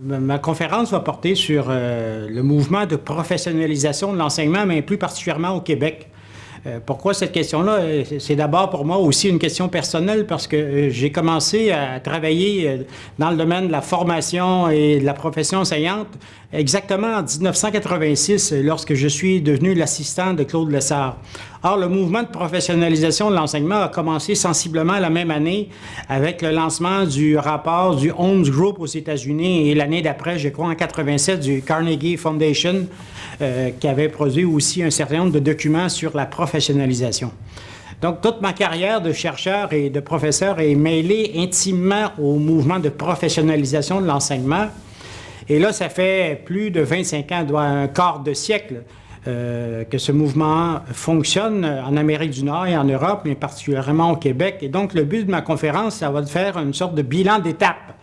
Ma conférence va porter sur le mouvement de professionnalisation de l'enseignement, mais plus particulièrement au Québec. Pourquoi cette question-là? C'est d'abord pour moi aussi une question personnelle parce que j'ai commencé à travailler dans le domaine de la formation et de la profession enseignante exactement en 1986 lorsque je suis devenu l'assistant de Claude Lessard. Or, le mouvement de professionnalisation de l'enseignement a commencé sensiblement la même année avec le lancement du rapport du Holmes Group aux États-Unis et l'année d'après, je crois en 87, du Carnegie Foundation qui avait produit aussi un certain nombre de documents sur la professionnalisation. Donc, toute ma carrière de chercheur et de professeur est mêlée intimement au mouvement de professionnalisation de l'enseignement. Et là, ça fait plus de 25 ans, un quart de siècle, que ce mouvement fonctionne en Amérique du Nord et en Europe, mais particulièrement au Québec. Et donc, le but de ma conférence, ça va de faire une sorte de bilan d'étape,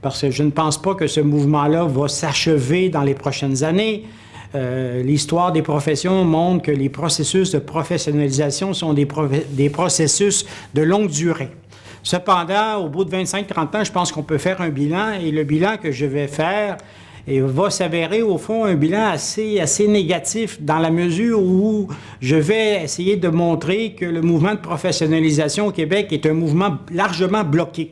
parce que je ne pense pas que ce mouvement-là va s'achever dans les prochaines années. L'histoire des professions montre que les processus de professionnalisation sont des processus de longue durée. Cependant, au bout de 25-30 ans, je pense qu'on peut faire un bilan, et le bilan que je vais faire va s'avérer, au fond, un bilan assez négatif dans la mesure où je vais essayer de montrer que le mouvement de professionnalisation au Québec est un mouvement largement bloqué.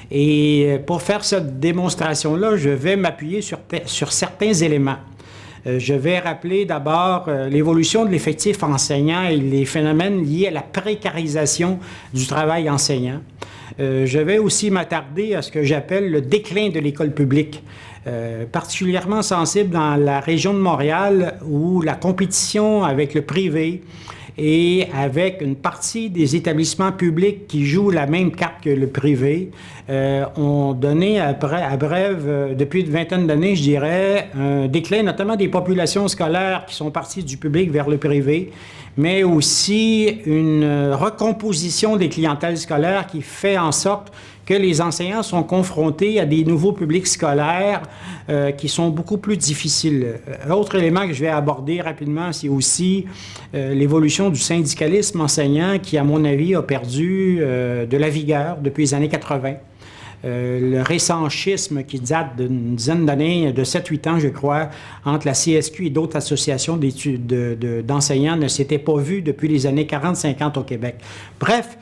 Et pour faire cette démonstration-là, je vais m'appuyer sur certains éléments. Je vais rappeler d'abord l'évolution de l'effectif enseignant et les phénomènes liés à la précarisation du travail enseignant. Je vais aussi m'attarder à ce que j'appelle le déclin de l'école publique, particulièrement sensible dans la région de Montréal où la compétition avec le privé et avec une partie des établissements publics qui jouent la même carte que le privé, ont donné à brève, depuis une vingtaine d'années, je dirais, un déclin notamment des populations scolaires qui sont parties du public vers le privé, mais aussi une recomposition des clientèles scolaires qui fait en sorte que les enseignants sont confrontés à des nouveaux publics scolaires qui sont beaucoup plus difficiles. Autre élément que je vais aborder rapidement, c'est aussi l'évolution du syndicalisme enseignant qui, à mon avis, a perdu de la vigueur depuis les années 80. Le récent schisme qui date d'une dizaine d'années, de 7-8 ans, je crois, entre la CSQ et d'autres associations d'enseignants ne s'était pas vu depuis les années 40-50 au Québec. Bref,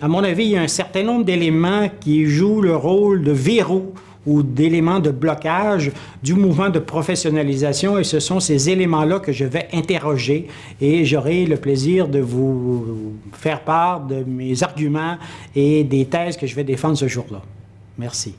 à mon avis, il y a un certain nombre d'éléments qui jouent le rôle de verrou ou d'éléments de blocage du mouvement de professionnalisation, et ce sont ces éléments-là que je vais interroger, et j'aurai le plaisir de vous faire part de mes arguments et des thèses que je vais défendre ce jour-là. Merci.